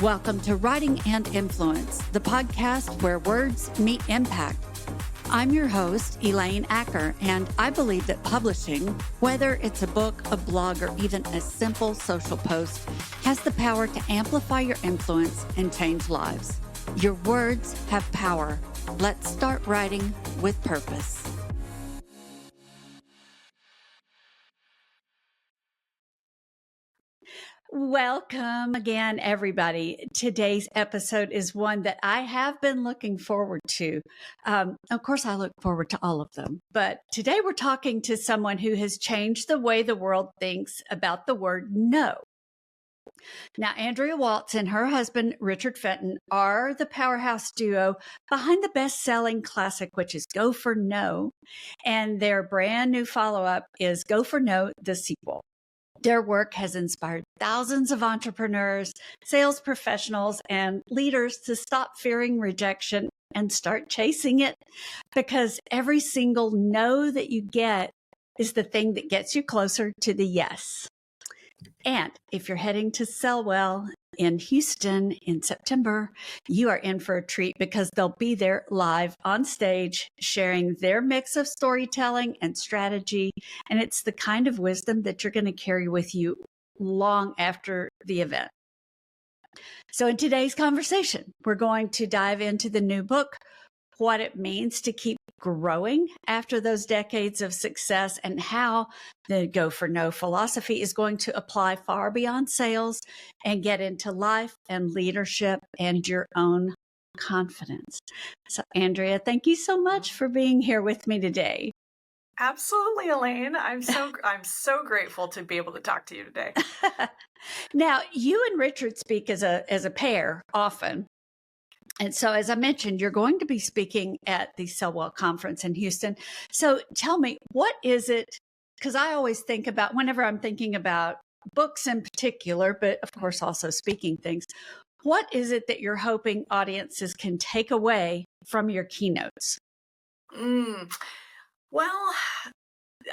Welcome to Writing and Influence, the podcast where words meet impact. I'm your host, Elaine Acker, and I believe that publishing, whether it's a book, a blog, or even a simple social post, has the power to amplify your influence and change lives. Your words have power. Let's start writing with purpose. Welcome again, everybody. Today's episode is one that I have been looking forward to. Of course, I look forward to all of them, but today we're talking to someone who has changed the way the world thinks about the word no. Now, Andrea Waltz and her husband, Richard Fenton, are the powerhouse duo behind the best-selling classic, which is Go for No, and their brand new follow-up is Go for No, the sequel. Their work has inspired thousands of entrepreneurs, sales professionals, and leaders to stop fearing rejection and start chasing it, because every single no that you get is the thing that gets you closer to the yes. And if you're heading to Sell Well in Houston in September, you are in for a treat because they'll be there live on stage sharing their mix of storytelling and strategy. And it's the kind of wisdom that you're going to carry with you long after the event. So in today's conversation, we're going to dive into the new book, what it means to keep growing after those decades of success, and how the Go for No philosophy is going to apply far beyond sales and get into life and leadership and your own confidence. So, Andrea, thank you so much for being here with me today. Absolutely, Elaine. I'm so grateful to be able to talk to you today. Now, you and Richard speak as a pair often. And so, as I mentioned, you're going to be speaking at the Sell Well conference in Houston. So tell me, what is it? Because I always think about, whenever I'm thinking about books in particular, but of course also speaking things, what is it that you're hoping audiences can take away from your keynotes? Well,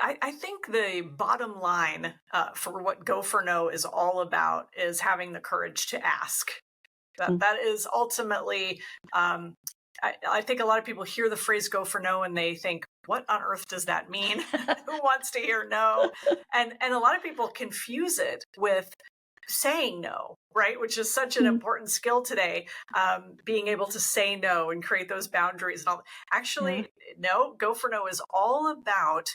I think the bottom line for what Go for No is all about is having the courage to ask. That is ultimately, I think a lot of people hear the phrase Go for No and they think, what on earth does that mean? Who wants to hear no? And a lot of people confuse it with saying no, right? Which is such an important skill today, being able to say no and create those boundaries and all. Actually, no, Go for No is all about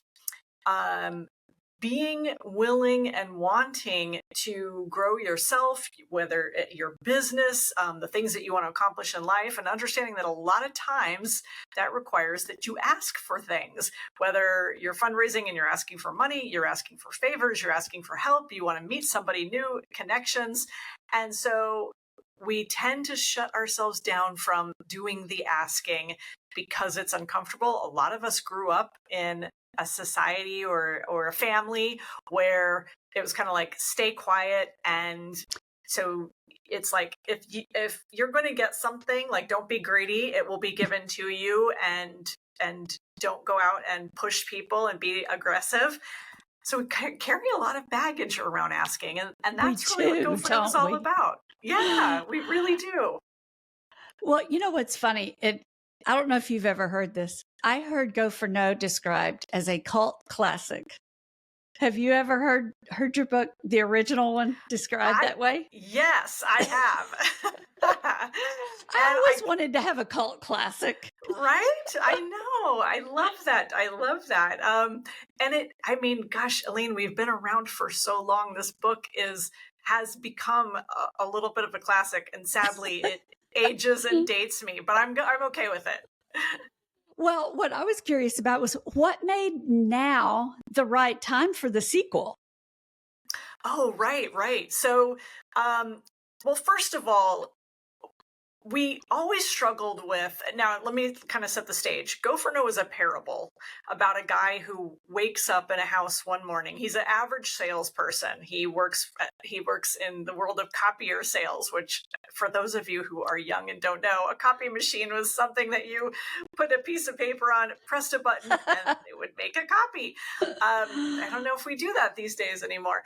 being willing and wanting to grow yourself, whether your business, the things that you want to accomplish in life, and understanding that a lot of times that requires that you ask for things, whether you're fundraising and you're asking for money, you're asking for favors, you're asking for help, you want to meet somebody new, connections. And so we tend to shut ourselves down from doing the asking because it's uncomfortable. A lot of us grew up in a society or a family where it was kind of like stay quiet, and so it's like if you're going to get something, like don't be greedy, it will be given to you, and don't go out and push people and be aggressive. So we carry a lot of baggage around asking, and that's really what Go for No is all about. Yeah, we really do. Well, you know what's funny? I don't know if you've ever heard this. I heard Go for No described as a cult classic. Have you ever heard your book, the original one, described that way? Yes, I have. I always wanted to have a cult classic. Right? I know. I love that. And gosh, Elaine, we've been around for so long. This book has become a little bit of a classic, and sadly it ages and dates me, but I'm okay with it. Well, what I was curious about was what made now the right time for the sequel? Oh, right. So, well, first of all, we always struggled with, now let me kind of set the stage. Go for No is a parable about a guy who wakes up in a house one morning. He's an average salesperson. He works in the world of copier sales, which for those of you who are young and don't know, a copy machine was something that you put a piece of paper on, pressed a button, and it would make a copy. I don't know if we do that these days anymore.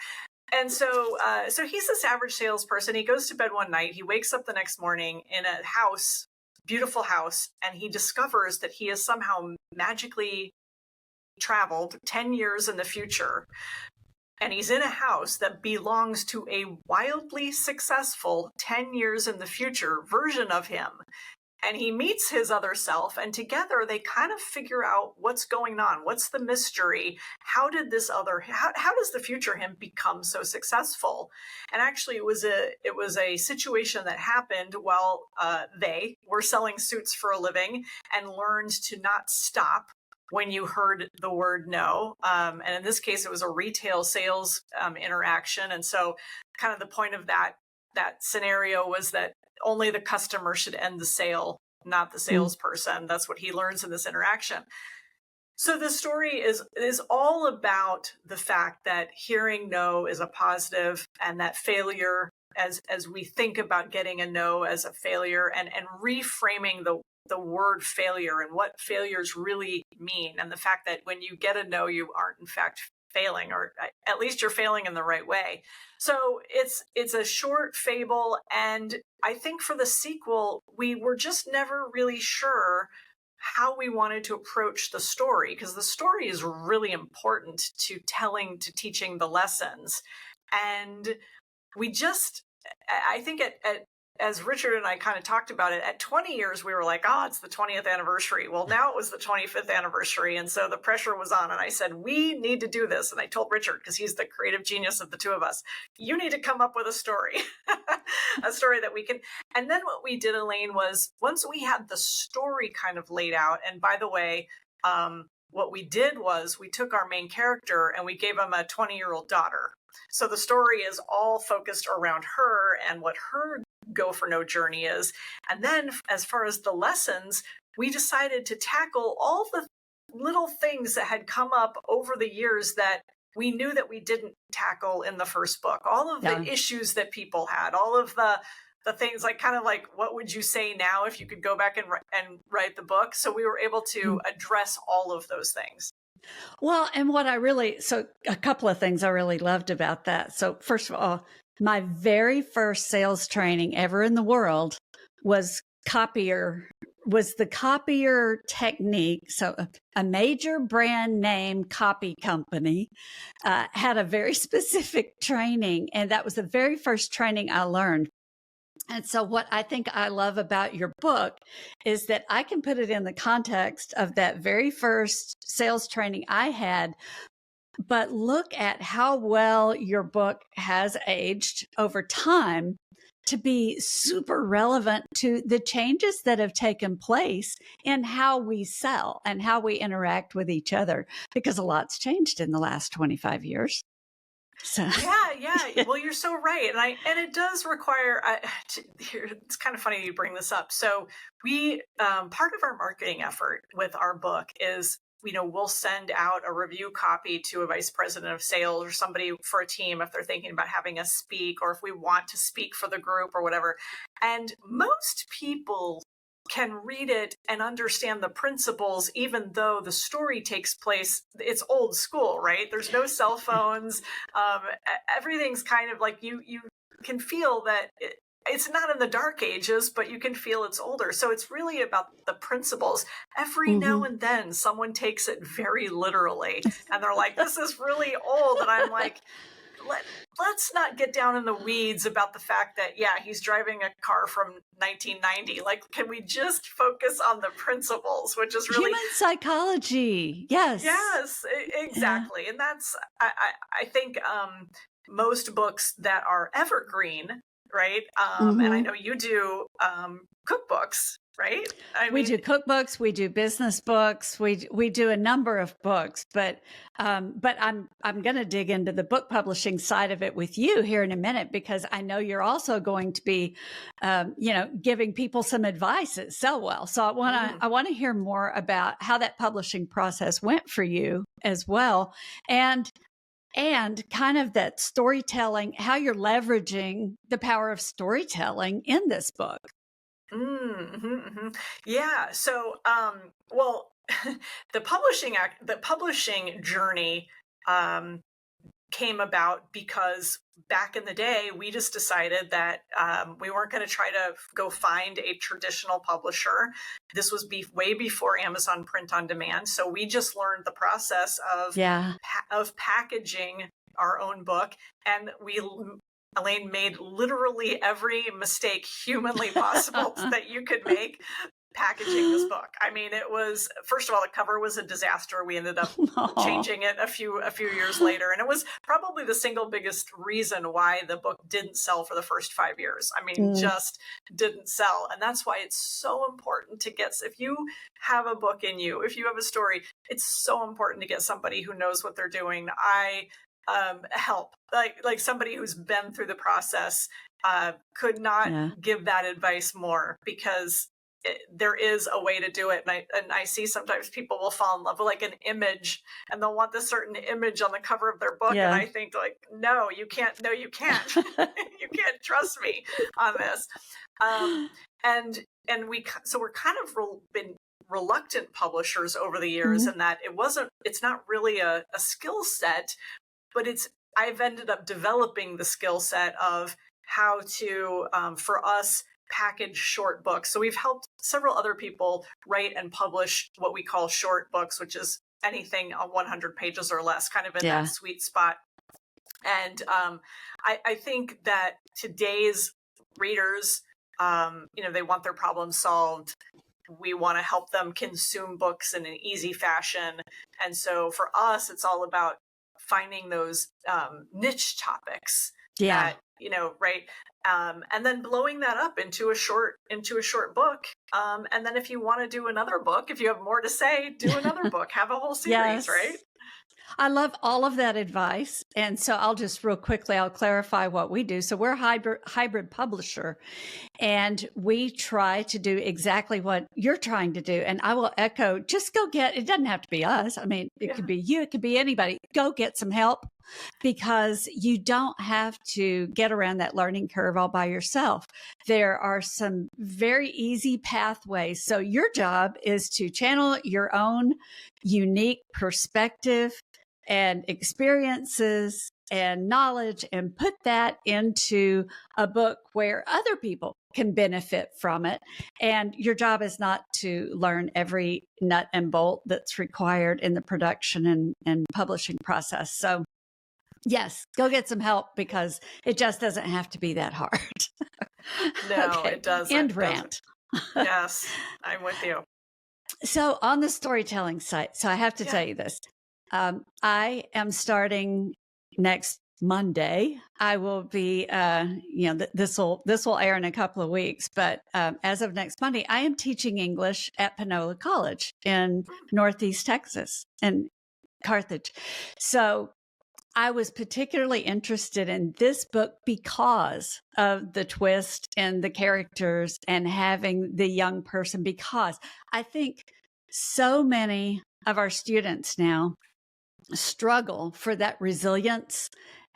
And so he's this average salesperson. He goes to bed one night. He wakes up the next morning in a house, beautiful house, and he discovers that he has somehow magically traveled 10 years in the future. And he's in a house that belongs to a wildly successful 10 years in the future version of him. And he meets his other self, and together they kind of figure out what's going on. What's the mystery? How does the future him become so successful? And actually, it was a situation that happened while they were selling suits for a living and learned to not stop when you heard the word no. And in this case, it was a retail sales interaction. And so kind of the point of that scenario was that only the customer should end the sale, not the salesperson. That's what he learns in this interaction. So the story is all about the fact that hearing no is a positive, and that failure, as we think about getting a no as a failure, and reframing the word failure and what failures really mean, and the fact that when you get a no, you aren't in fact failing, or at least you're failing in the right way. So it's a short fable, and I think for the sequel, we were just never really sure how we wanted to approach the story, because the story is really important to teaching the lessons. And I think as Richard and I kind of talked about it, at 20 years, we were like, it's the 20th anniversary. Well, now it was the 25th anniversary. And so the pressure was on. And I said, we need to do this. And I told Richard, because he's the creative genius of the two of us, you need to come up with a story, a story that we can. And then what we did, Elaine, was once we had the story kind of laid out, and by the way, what we did was we took our main character and we gave him a 20-year-old daughter. So the story is all focused around her and what her go for no journey is. And then as far as the lessons, we decided to tackle all the little things that had come up over the years that we knew that we didn't tackle in the first book. All of the issues that people had, all of the things like kind of like, what would you say now if you could go back and write the book? So we were able to address all of those things. Well, and a couple of things I really loved about that. So first of all, my very first sales training ever in the world was the copier technique. So a major brand name copy company had a very specific training, and that was the very first training I learned. And so what I think I love about your book is that I can put it in the context of that very first sales training I had, but look at how well your book has aged over time to be super relevant to the changes that have taken place in how we sell and how we interact with each other, because a lot's changed in the last 25 years. So. Yeah. Well, you're so right, and it does require. It's kind of funny you bring this up. So we part of our marketing effort with our book is, we'll send out a review copy to a vice president of sales or somebody for a team if they're thinking about having us speak, or if we want to speak for the group or whatever. And most people can read it and understand the principles, even though the story takes place, it's old school, right? There's no cell phones. Everything's kind of like you can feel that it's not in the dark ages, but you can feel it's older. So it's really about the principles. Every now and then someone takes it very literally and they're like, this is really old. And I'm like, let's not get down in the weeds about the fact that, he's driving a car from 1990. Like, can we just focus on the principles, which is really human psychology? Yes, exactly. Yeah. And that's, I think, most books that are evergreen, right? And I know you do cookbooks, right? We do cookbooks, we do business books, we do a number of books, but I'm going to dig into the book publishing side of it with you here in a minute, because I know you're also going to be, giving people some advice that sell well. So I want to hear more about how that publishing process went for you as well, and kind of that storytelling, how you're leveraging the power of storytelling in this book. Yeah. So, well, the publishing journey came about because back in the day, we just decided that we weren't going to try to go find a traditional publisher. This was way before Amazon print on demand. So we just learned the process of packaging our own book. And Elaine made literally every mistake humanly possible that you could make packaging this book. I mean, it was, first of all, the cover was a disaster. We ended up changing it a few years later. And it was probably the single biggest reason why the book didn't sell for the first 5 years. I mean, just didn't sell. And that's why it's so important to get, if you have a book in you, if you have a story, it's so important to get somebody who knows what they're doing. I help, like somebody who's been through the process, could not give that advice more, because there is a way to do it. And I see sometimes people will fall in love with like an image, and they'll want this certain image on the cover of their book. And I think like, no, you can't, you can't trust me on this. And we're kind of been reluctant publishers over the years, in that it's not really a skill set, but I've ended up developing the skill set of how to, for us, package short books. So we've helped several other people write and publish what we call short books, which is anything on 100 pages or less, kind of in that sweet spot. And I think that today's readers, they want their problems solved. We want to help them consume books in an easy fashion. And so for us, it's all about finding those niche topics that, right. And then blowing that up into a short book. And then if you want to do another book, if you have more to say, do another book, have a whole series, right? I love all of that advice. And so I'll just real quickly, I'll clarify what we do. So we're a hybrid publisher, and we try to do exactly what you're trying to do. And I will echo, just go it doesn't have to be us. I mean, it could be you, it could be anybody. Go get some help, because you don't have to get around that learning curve all by yourself. There are some very easy pathways. So your job is to channel your own unique perspective and experiences and knowledge, and put that into a book where other people can benefit from it. And your job is not to learn every nut and bolt that's required in the production and publishing process. So yes, go get some help, because it just doesn't have to be that hard. No, it doesn't. End rant. Yes, I'm with you. So on the storytelling site, so I have to tell you this. I am starting next Monday. I will be, this will air in a couple of weeks, but as of next Monday, I am teaching English at Panola College in Northeast Texas and Carthage. So I was particularly interested in this book because of the twist and the characters and having the young person, because I think so many of our students now struggle for that resilience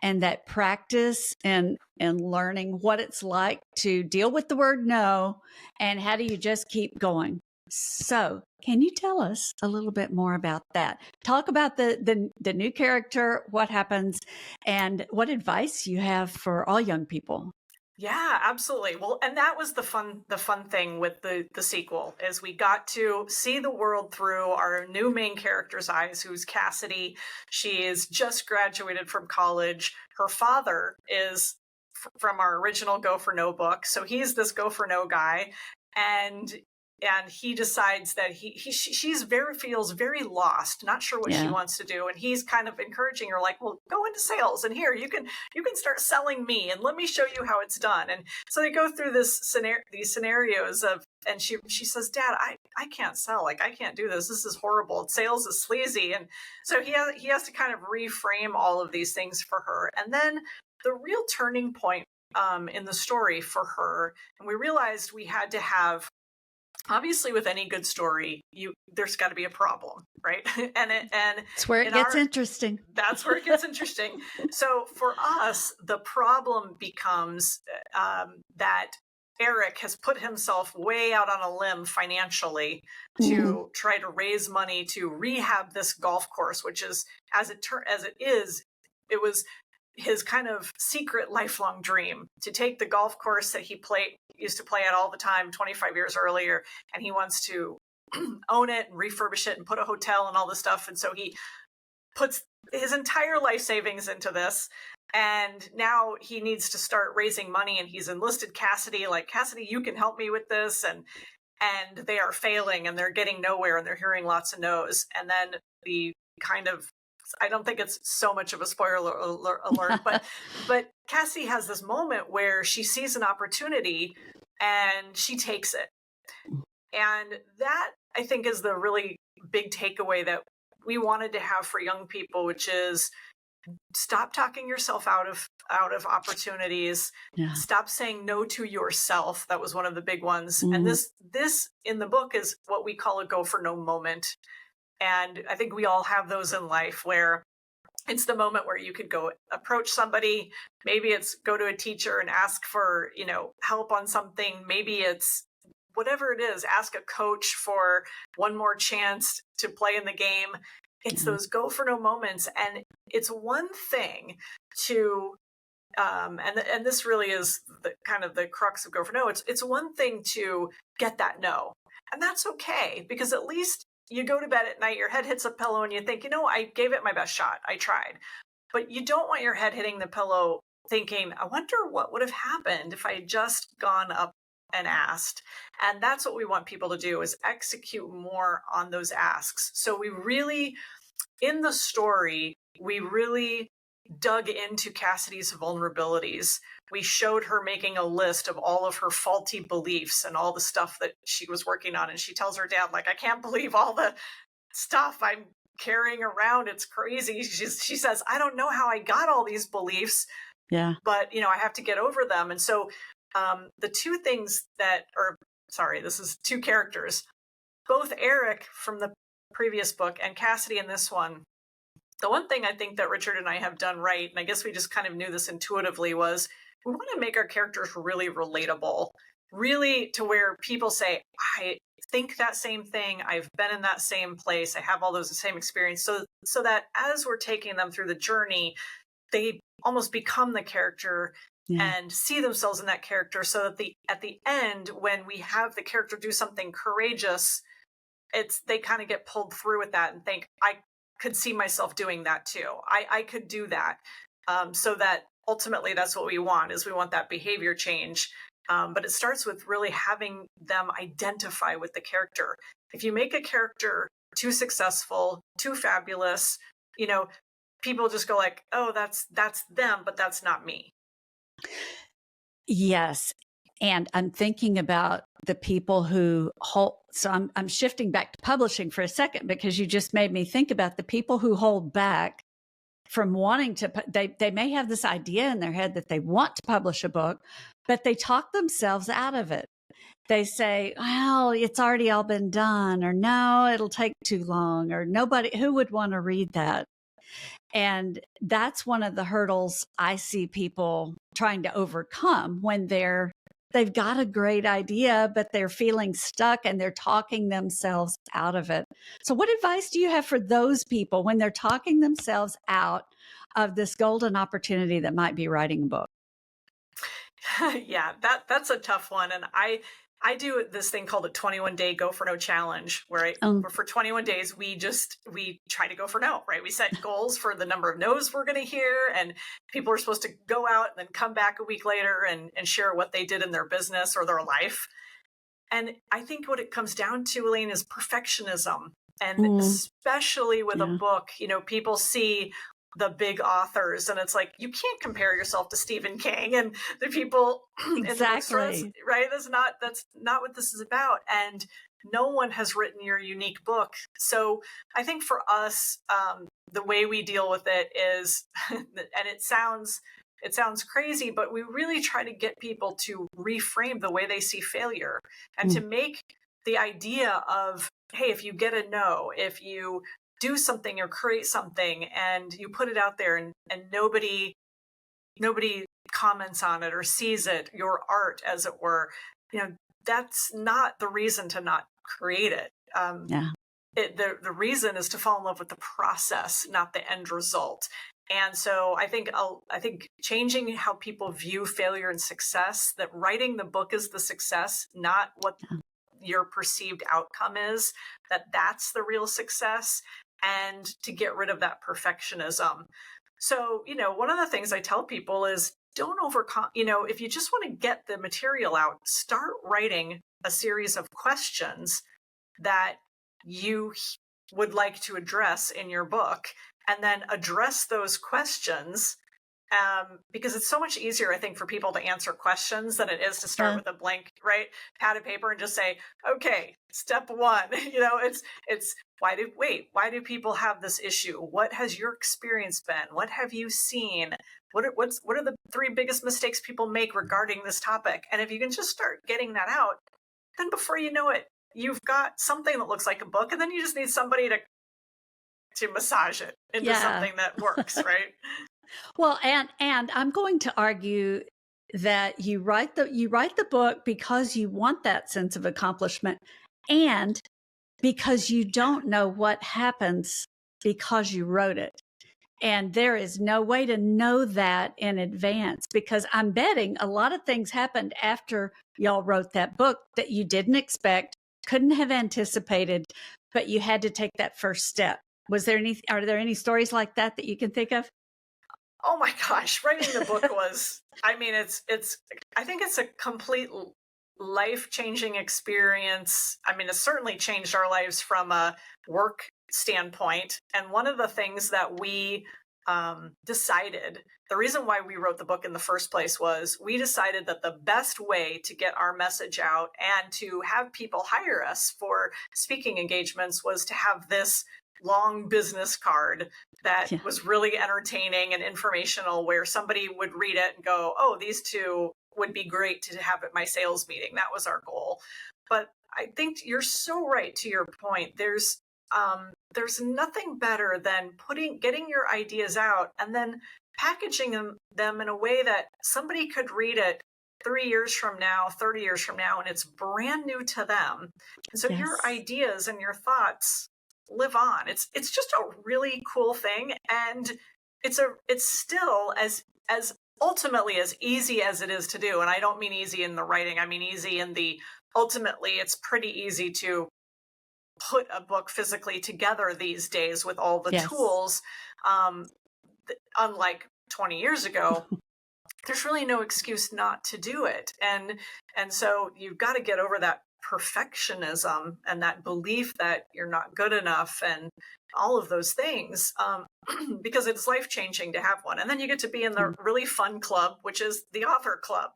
and that practice and learning what it's like to deal with the word no, and how do you just keep going. So can you tell us a little bit more about that? Talk about the new character, what happens, and what advice you have for all young people. Yeah, absolutely. Well, and that was the fun thing with the sequel, is we got to see the world through our new main character's eyes, who's Cassidy. She is just graduated from college. Her father is from our original Go for No book. So he's this Go for No guy. And he decides that she's feels very lost, not sure what she wants to do. And he's kind of encouraging her, like, well, go into sales, and here you can start selling me, and let me show you how it's done. And so they go through these scenarios of, and she says, Dad, I can't sell. Like, I can't do this. This is horrible. Sales is sleazy. And so he has to kind of reframe all of these things for her. And then the real turning point in the story for her, and we realized we had to have, obviously, with any good story, there's got to be a problem, right? and that's where it gets interesting. That's where it gets interesting. So for us, the problem becomes that Eric has put himself way out on a limb financially to try to raise money to rehab this golf course, which is, as it is, it was his kind of secret lifelong dream to take the golf course that he used to play at all the time 25 years earlier, and he wants to own it and refurbish it and put a hotel and all this stuff. And so he puts his entire life savings into this. And now he needs to start raising money, and he's enlisted Cassidy, like, Cassidy, you can help me with this. And they are failing, and they're getting nowhere, and they're hearing lots of no's. And then the kind of, I don't think it's so much of a spoiler alert, but Cassie has this moment where she sees an opportunity and she takes it. And that, I think, is the really big takeaway that we wanted to have for young people, which is stop talking yourself out of opportunities. Yeah. Stop saying no to yourself. That was one of the big ones. And this in the book is what we call a go for no moment. And I think we all have those in life where it's the moment where you could go approach somebody. Maybe it's go to a teacher and ask for, help on something. Maybe it's whatever it is, ask a coach for one more chance to play in the game. It's those go for no moments. And it's one thing to, and this really is the kind of the crux of go for no. It's one thing to get that no. And that's okay, because at least you go to bed at night, your head hits a pillow and you think, I gave it my best shot. I tried. But you don't want your head hitting the pillow thinking, I wonder what would have happened if I had just gone up and asked. And that's what we want people to do, is execute more on those asks. So we really, in the story, we really dug into Cassidy's vulnerabilities. We showed her making a list of all of her faulty beliefs and all the stuff that she was working on. And she tells her dad, like, I can't believe all the stuff I'm carrying around. It's crazy. She says, I don't know how I got all these beliefs. Yeah. But, I have to get over them. And so the two things this is two characters, both Eric from the previous book and Cassidy in this one. The one thing I think that Richard and I have done right, and I guess we just kind of knew this intuitively, was we want to make our characters really relatable, really to where people say, I think that same thing. I've been in that same place. I have all those same experience. So that as we're taking them through the journey, they almost become the character and see themselves in that character, so that at the end, when we have the character do something courageous, they kind of get pulled through with that and think, I could see myself doing that too. I could do that. So that ultimately that's what we want, is we want that behavior change. But it starts with really having them identify with the character. If you make a character too successful, too fabulous, people just go like, oh, that's them, but that's not me. Yes. And I'm thinking about the people who hold, so I'm shifting back to publishing for a second, because you just made me think about the people who hold back from wanting to, they may have this idea in their head that they want to publish a book, but they talk themselves out of it. They say, well, it's already all been done, or no, it'll take too long, or who would want to read that? And that's one of the hurdles I see people trying to overcome when they've got a great idea, but they're feeling stuck and they're talking themselves out of it. So what advice do you have for those people when they're talking themselves out of this golden opportunity that might be writing a book? Yeah, that's a tough one. And I do this thing called a 21-day go for no challenge, where for 21 days, we try to go for no, right? We set goals for the number of no's we're going to hear, and people are supposed to go out and then come back a week later and share what they did in their business or their life. And I think what it comes down to, Elaine, is perfectionism. And especially with a book, people see the big authors, and it's like, you can't compare yourself to Stephen King and the people exactly right. That's not what this is about. And no one has written your unique book. So I think for us, the way we deal with it is, and it sounds crazy, but we really try to get people to reframe the way they see failure, and to make the idea of, hey, if you get a no, if you do something or create something and you put it out there and nobody comments on it or sees it, your art, as it were, that's not the reason to not create it. The reason is to fall in love with the process, not the end result. And so I think changing how people view failure and success, that writing the book is the success, not what your perceived outcome is, that's the real success, and to get rid of that perfectionism. So, one of the things I tell people is don't overcome, if you just want to get the material out, start writing a series of questions that you would like to address in your book, and then address those questions, because it's so much easier, I think, for people to answer questions than it is to start with a blank, right, pad of paper and just say, okay, step one. It's why do people have this issue? What has your experience been? What have you seen? What are the three biggest mistakes people make regarding this topic? And if you can just start getting that out, then before you know it, you've got something that looks like a book, and then you just need somebody to massage it into something that works, right? Well, and I'm going to argue that you write the book because you want that sense of accomplishment, and because you don't know what happens because you wrote it. And there is no way to know that in advance, because I'm betting a lot of things happened after y'all wrote that book that you didn't expect, couldn't have anticipated, but you had to take that first step. Are there any stories like that you can think of? Oh my gosh, writing the book was, I think it's a complete life-changing experience. I mean, it certainly changed our lives from a work standpoint. And one of the things that we decided, the reason why we wrote the book in the first place, was we decided that the best way to get our message out and to have people hire us for speaking engagements was to have this long business card that was really entertaining and informational, where somebody would read it and go, oh, these two would be great to have at my sales meeting. That was our goal. But I think you're so right to your point. There's nothing better than getting your ideas out and then packaging them in a way that somebody could read it 3 years from now, 30 years from now, and it's brand new to them. And so your ideas and your thoughts live on. It's just a really cool thing, and it's still as ultimately as easy as it is to do. And I don't mean easy in the writing, I mean easy in the ultimately it's pretty easy to put a book physically together these days with all the tools. Unlike 20 years ago, there's really no excuse not to do it. And so you've got to get over that perfectionism and that belief that you're not good enough and all of those things, because it's life-changing to have one. And then you get to be in the really fun club, which is the author club.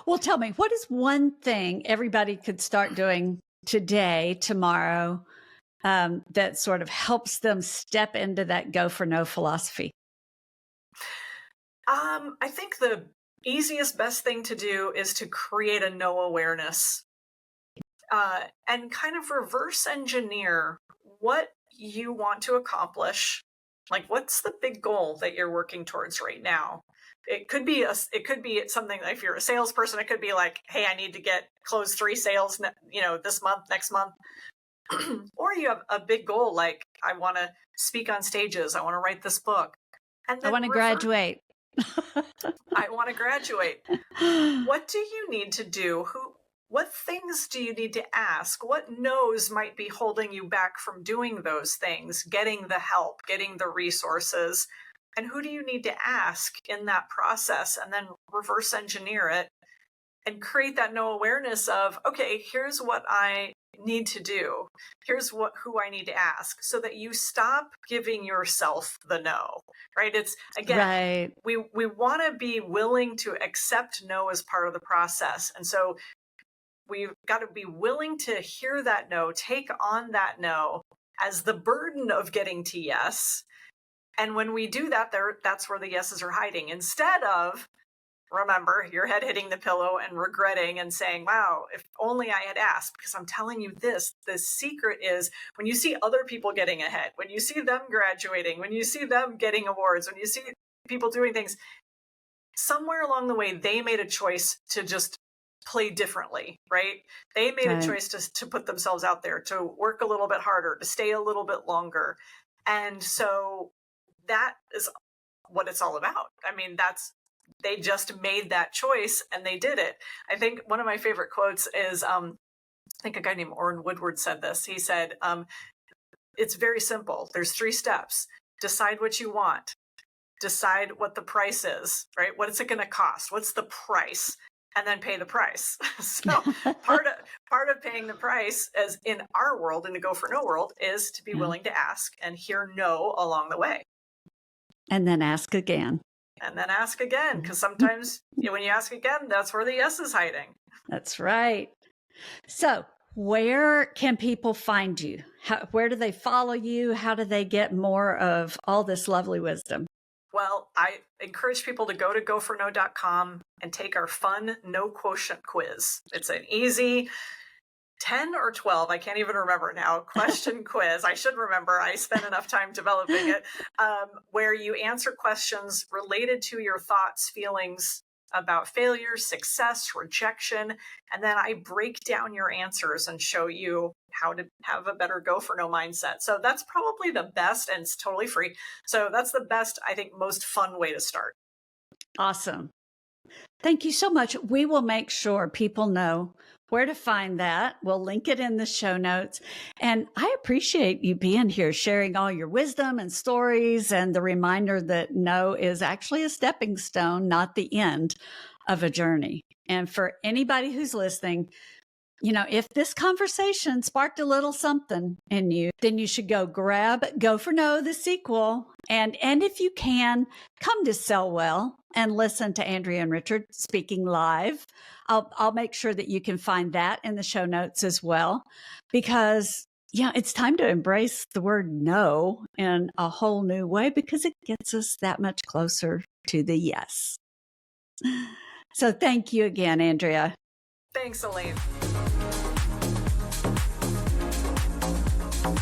Well, tell me, what is one thing everybody could start doing today, tomorrow, that sort of helps them step into that go for no philosophy? I think the easiest, best thing to do is to create a no awareness, and kind of reverse engineer what you want to accomplish. Like, what's the big goal that you're working towards right now? It could be something, if you're a salesperson, it could be like, hey, I need to close 3 sales, this month, next month. Or you have a big goal, like, I want to speak on stages. I want to write this book. And then I want to graduate. I want to graduate. What do you need to do? What things do you need to ask? What no's might be holding you back from doing those things, getting the help, getting the resources? And who do you need to ask in that process? And then reverse engineer it and create that no awareness of, okay, here's what I need to do. Here's who I need to ask, so that you stop giving yourself the no, right? It's, again, we want to be willing to accept no as part of the process. And so we've got to be willing to hear that no, take on that no as the burden of getting to yes. And when we do that, that's where the yeses are hiding. Instead of, remember, your head hitting the pillow and regretting and saying, wow, if only I had asked. Because I'm telling you this, the secret is, when you see other people getting ahead, when you see them graduating, when you see them getting awards, when you see people doing things, somewhere along the way, they made a choice to just play differently, right? They made a choice to put themselves out there, to work a little bit harder, to stay a little bit longer. And so that is what it's all about. I mean, they just made that choice and they did it. I think one of my favorite quotes is, I think a guy named Orrin Woodward said this. He said, it's very simple. There's 3 steps. Decide what you want. Decide what the price is, right? What is it going to cost? What's the price? And then pay the price. So part of paying the price, as in our world, in the Go for No world, is to be willing to ask and hear no along the way. And then ask again. And then ask again, because sometimes when you ask again, that's where the yes is hiding. That's right. So where can people find you? Where do they follow you? How do they get more of all this lovely wisdom? Well, I encourage people to go to goforno.com and take our fun no quotient quiz. It's an easy 10 or 12, I can't even remember now, question quiz. I should remember. I spent enough time developing it, where you answer questions related to your thoughts, feelings about failure, success, rejection, and then I break down your answers and show you how to have a better Go for No mindset. So that's probably the best, and it's totally free. So that's the best, I think, most fun way to start. Awesome. Thank you so much. We will make sure people know where to find that. We'll link it in the show notes. And I appreciate you being here, sharing all your wisdom and stories, and the reminder that no is actually a stepping stone, not the end of a journey. And for anybody who's listening, if this conversation sparked a little something in you, then you should go grab Go for No, the sequel. And if you can, come to Sell Well and listen to Andrea and Richard speaking live. I'll make sure that you can find that in the show notes as well, because it's time to embrace the word no in a whole new way, because it gets us that much closer to the yes. So thank you again, Andrea. Thanks, Elaine.